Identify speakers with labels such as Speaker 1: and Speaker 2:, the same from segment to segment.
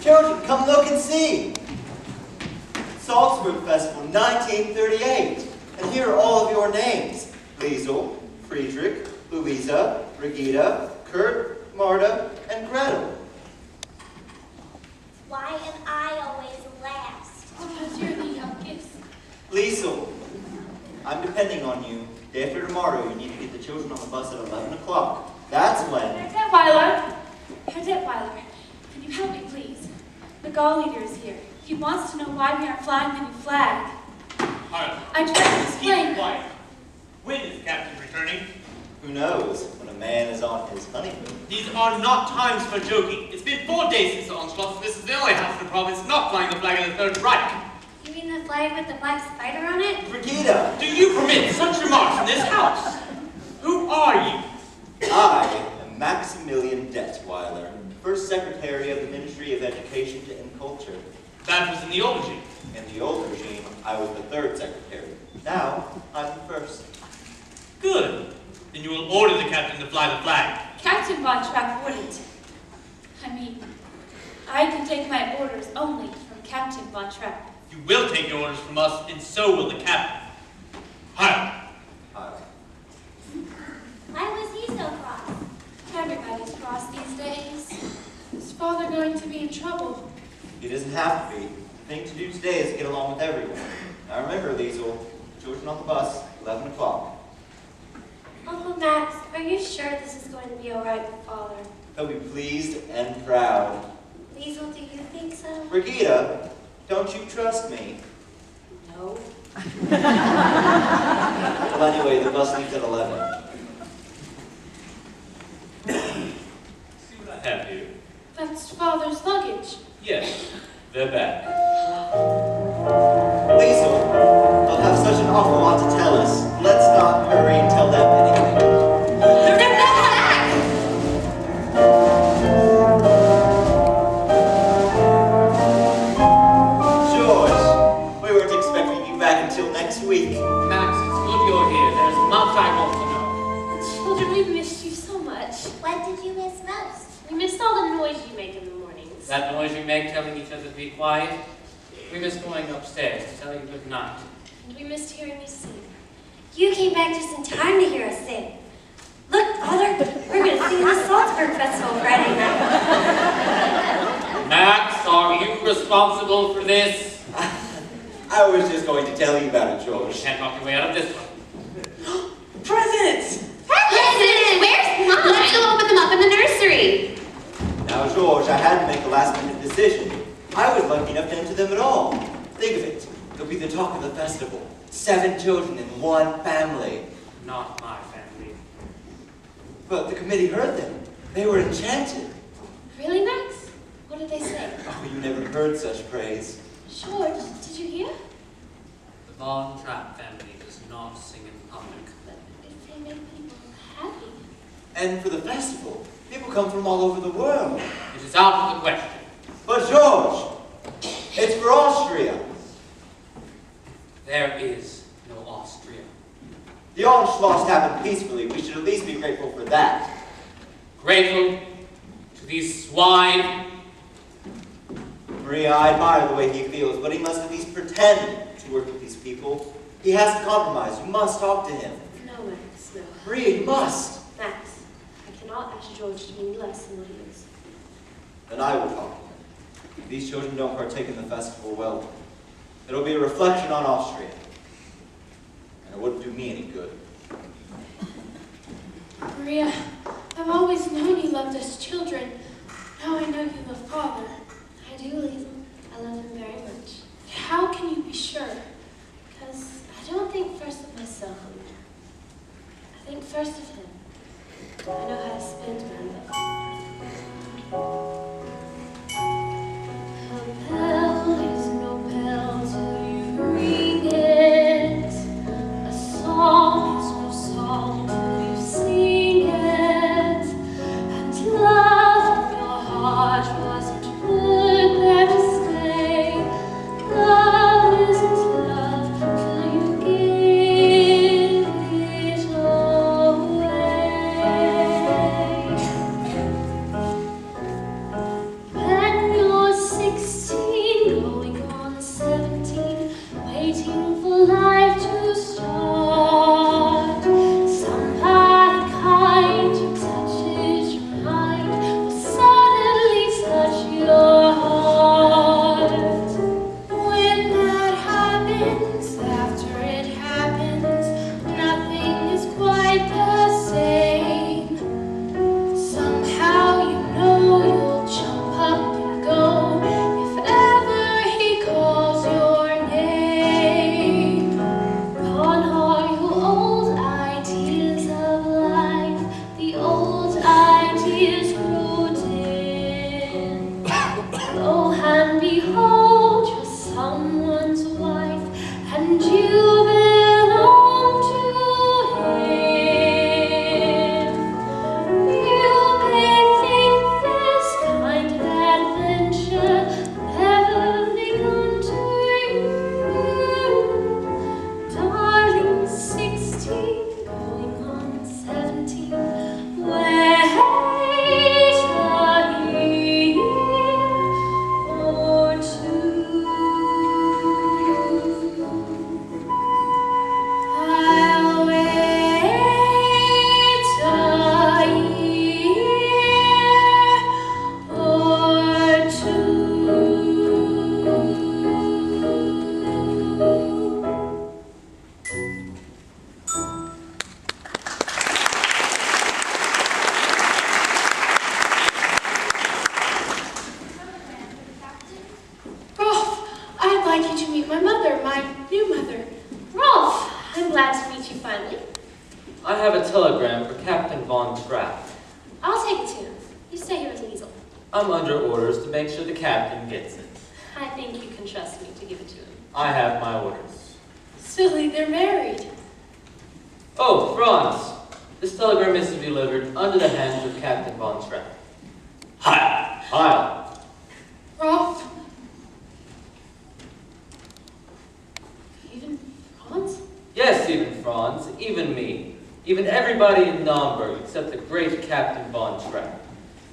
Speaker 1: Children, come look and see. Salzburg Festival, 1938. And here are all of your names. Liesel, Friedrich, Louisa, Brigitte, Kurt, Marta, and Gretel.
Speaker 2: Why am I always last?
Speaker 3: Because you're the youngest.
Speaker 1: Liesel, I'm depending on you. Day after tomorrow, you need to get the children on the bus at 11 o'clock. That's when...
Speaker 3: Herr Detweiler! Herr Detweiler, can you help me, please? The Gaul leader is here. He wants to know why we aren't flying the new flag.
Speaker 4: Harlan,
Speaker 3: I tried to explain.
Speaker 4: keep quiet. When is the captain returning?
Speaker 1: Who knows when a man is on his honeymoon?
Speaker 4: These are not times for joking. It's been 4 days since the onslaught. This is the only house in the province not flying the flag of the Third Reich.
Speaker 2: You mean the flag with the black spider on it?
Speaker 1: Brigitte!
Speaker 4: Do you permit such remarks in this house? Who are you?
Speaker 1: I am Maximilian Detweiler, first secretary of the Ministry of Education and Culture.
Speaker 4: That was in the old regime.
Speaker 1: In the old regime, I was the third secretary. Now, I'm the first.
Speaker 4: Good. Then you will order the captain to fly the flag.
Speaker 3: Captain Von Trapp wouldn't. I mean, I can take my orders only from Captain Von Trapp.
Speaker 4: You will take your orders from us, and so will the captain. Harlan.
Speaker 2: Why was he so cross?
Speaker 3: Everybody's cross these days. Is father going to be in trouble?
Speaker 1: He doesn't have to be. The thing to do today is get along with everyone. Now remember, Liesel, children on the bus, 11 o'clock.
Speaker 2: Uncle Max, are you sure this is going to be all right with Father?
Speaker 1: He'll be pleased and proud.
Speaker 2: Liesel, do you think so?
Speaker 1: Brigitte, don't you trust me?
Speaker 2: No.
Speaker 1: Well, anyway, the bus leaves at 11.
Speaker 4: See what I have here?
Speaker 3: That's father's luggage.
Speaker 4: Yes, they're back.
Speaker 1: Liesel, they'll have such an awful lot to tell us. Let's not hurry and tell them anything.
Speaker 2: They're back!
Speaker 1: George, we weren't expecting you back until next week.
Speaker 4: Max, it's good you're here. There's much I want to know.
Speaker 5: Children, we've missed you so much.
Speaker 2: What did you miss most?
Speaker 5: We missed all the noise you make in the mornings.
Speaker 6: That noise we make telling each other to be quiet. We miss going upstairs to tell you good night.
Speaker 5: And we missed hearing you sing.
Speaker 2: You came back just in time to hear us sing. Look, Father, we're going to sing the Salzburg Festival Friday night.
Speaker 6: Max, are you responsible for this?
Speaker 1: I was just going to tell you about it,
Speaker 6: You
Speaker 1: George.
Speaker 6: can't talk your way out of this one.
Speaker 1: Presents!
Speaker 5: Presents! Where's Mom? Let's go open them up in the nursery.
Speaker 1: Now, George, I had to make a last-minute decision. I was lucky enough to enter them at all. Think of it. It'll be the talk of the festival. 7 children in one family.
Speaker 6: Not my family.
Speaker 1: But the committee heard them. They were enchanted.
Speaker 5: Really, Max? What did they say?
Speaker 1: Oh, you never heard such praise.
Speaker 5: George, did you hear?
Speaker 6: The Von Trapp family does not sing in public.
Speaker 5: But if they make people happy.
Speaker 1: And for the festival, people come from all over the world.
Speaker 6: It is out of the question.
Speaker 1: But George, it's for Austria.
Speaker 6: There is no Austria.
Speaker 1: The onslaught happened peacefully. We should at least be grateful for that.
Speaker 6: Grateful to these swine.
Speaker 1: Maria, I admire the way he feels, but he must at least pretend to work with these people. He has to compromise. You must talk to him.
Speaker 5: No, Max, no.
Speaker 1: Maria, you must.
Speaker 5: Max, I cannot ask George to be less than what he is.
Speaker 1: Then I will talk to him. If these children don't partake in the festival, well, it'll be a reflection on Austria. And it wouldn't do me any good.
Speaker 3: Maria, I've always known you loved us children. Now I know you love father.
Speaker 5: I do, Liesel. I love him very much.
Speaker 3: How can you be sure?
Speaker 5: Because I don't think first of myself. I think first of him. I know how to spend my love. A bell is no bell till you ring it. A song is no song till you sing it. And love of your heart was Go and behold, you're someone's wife, and you belong to him. You may think this kind of adventure never begun to you. Darling, 16, going on 17, wait a year or two. I'll wait a year or two.
Speaker 3: Rolf, I'd like you to meet my mother, my new mother.
Speaker 5: Rolf, I'm glad to meet you finally.
Speaker 6: I have a telegram for Captain Von Trapp.
Speaker 5: I'll take it to him. You stay here with Liesel.
Speaker 6: I'm under orders to make sure the captain gets it.
Speaker 5: I think you can trust me to give it to him.
Speaker 6: I have my orders.
Speaker 3: Silly, they're married.
Speaker 6: Oh, Franz! This telegram is to be delivered under the hands of Captain Von Trapp.
Speaker 4: Hi.
Speaker 6: Heil.
Speaker 3: Rolf. Even Franz?
Speaker 6: Yes, even Franz, even me, even everybody in Naumburg except the great Captain Von Trapp.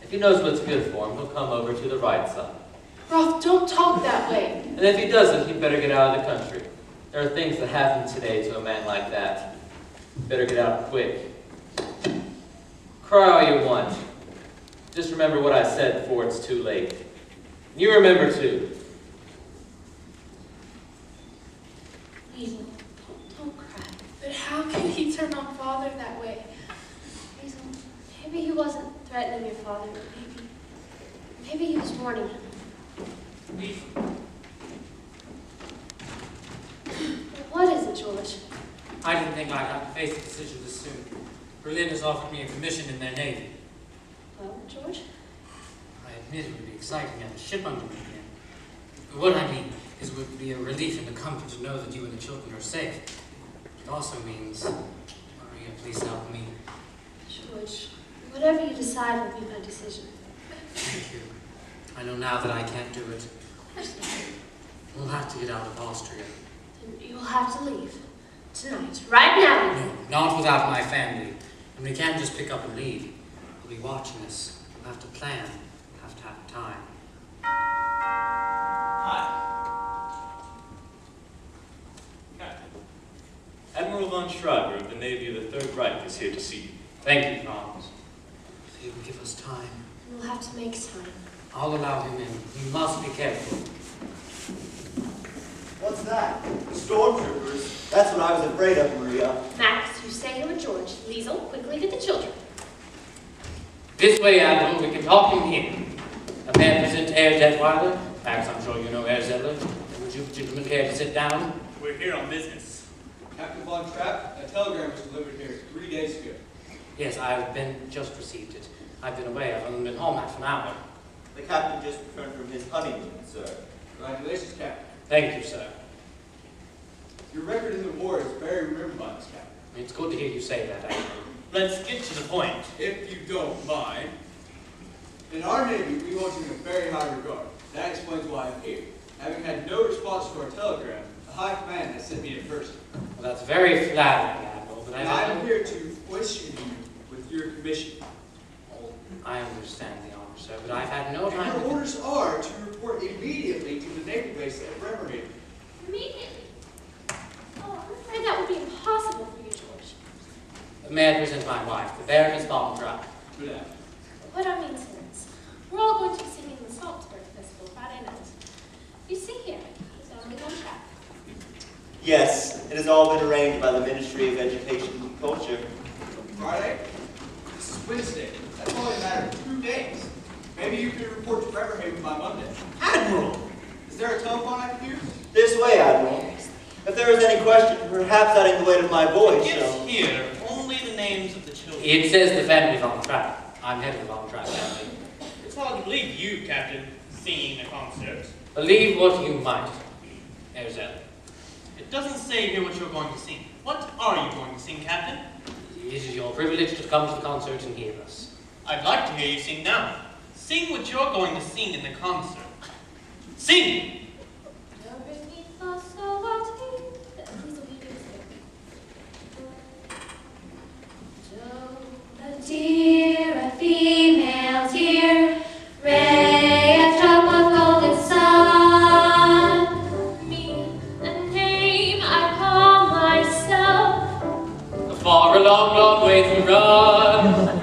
Speaker 6: If he knows what's good for him, he'll come over to the right side.
Speaker 3: Rolf, don't talk that way.
Speaker 6: And if he doesn't, he'd better get out of the country. There are things that happen today to a man like that. Better get out quick. Cry all you want. Just remember what I said before it's too late. You remember too.
Speaker 5: Liesel, don't cry.
Speaker 3: But how can he turn on Father that way?
Speaker 5: Liesel, maybe he wasn't threatening your father. Maybe he was warning him. What is it, George?
Speaker 7: I didn't think I'd have to face the decision this soon. Berlin has offered me a commission in their navy.
Speaker 5: Well, George?
Speaker 7: I admit it would be exciting to have a ship under me again. But what I mean is it would be a relief and a comfort to know that you and the children are safe. It also means, Maria, please help me.
Speaker 5: George, whatever you decide will be my decision.
Speaker 7: Thank you. I know now that I can't do it. We'll have to get out of Austria.
Speaker 5: Then you'll have to leave. Tonight. Right now.
Speaker 7: No, not without my family. And we can't just pick up and leave. We'll be watching us. We'll have to plan. We'll have to have time.
Speaker 4: Hi. Captain. Admiral von Schreiber of the Navy of the Third Reich is here to see you.
Speaker 7: Thank you, Franz. If you will give us time,
Speaker 5: We'll have to make time.
Speaker 7: I'll allow him in. We must be careful.
Speaker 1: What's that? Stormtroopers. That's what I was afraid of, Maria.
Speaker 5: Max, you stay here with George. Liesel, quickly get the children.
Speaker 6: This way, Admiral, we can talk in here. A man present to Herr Detweiler. Max, I'm sure you know Herr Zettler. Would you gentlemen care to sit down?
Speaker 4: We're here on business.
Speaker 8: Captain Von Trapp, a telegram was delivered here 3 days ago.
Speaker 7: Yes, I've just received it. I've been away. I've only been home half an hour.
Speaker 1: The captain just returned from his honeymoon, sir.
Speaker 8: Congratulations, Captain.
Speaker 7: Thank you, sir.
Speaker 8: Your record in the war is very remembered by us, Captain.
Speaker 7: It's good to hear you say that, Admiral.
Speaker 4: Let's get to the point.
Speaker 8: If you don't mind, in our Navy, we hold you in very high regard. That explains why I'm here. Having had no response to our telegram, the High Command has sent me in person.
Speaker 7: Well, that's very flattering, Admiral, but
Speaker 8: And I am here to question you with your commission.
Speaker 7: I understand the honor, sir, but I've had no time
Speaker 8: Your
Speaker 7: to...
Speaker 8: orders are to report immediately to the Naval base at Bremerhaven.
Speaker 5: Immediately. Oh, I'm afraid that would be impossible for you, George.
Speaker 7: May I present my wife, the Baroness von Trapp.
Speaker 8: Good afternoon.
Speaker 3: What are incidents? We're all going to be singing the Salzburg Festival Friday night. You see here, it's only one track.
Speaker 1: Yes, it has all been arranged by the Ministry of Education and Culture.
Speaker 8: Friday? This is Wednesday. That's only a matter of 2 days. Maybe you could report to Bremerhaven by Monday.
Speaker 4: Admiral!
Speaker 8: Is there a telephone I can use?
Speaker 1: This way, Admiral. If there is any question, perhaps adding the weight of my voice,
Speaker 4: It's
Speaker 1: shall...
Speaker 4: here only the names of the children.
Speaker 7: It says the family von Trapp. I'm head of the von Trapp family.
Speaker 4: It's hard to believe you, Captain. singing the concert.
Speaker 6: Believe what you might, Herr Zeller.
Speaker 4: It doesn't say here what you're going to sing. What are you going to sing, Captain?
Speaker 6: It is your privilege to come to the concert and hear us.
Speaker 4: I'd like to hear you sing now. Sing what you're going to sing in the concert. Sing!
Speaker 2: A deer, a female deer, ray a drop of golden sun.
Speaker 5: Me, a name I call myself.
Speaker 6: For a long, long way to run.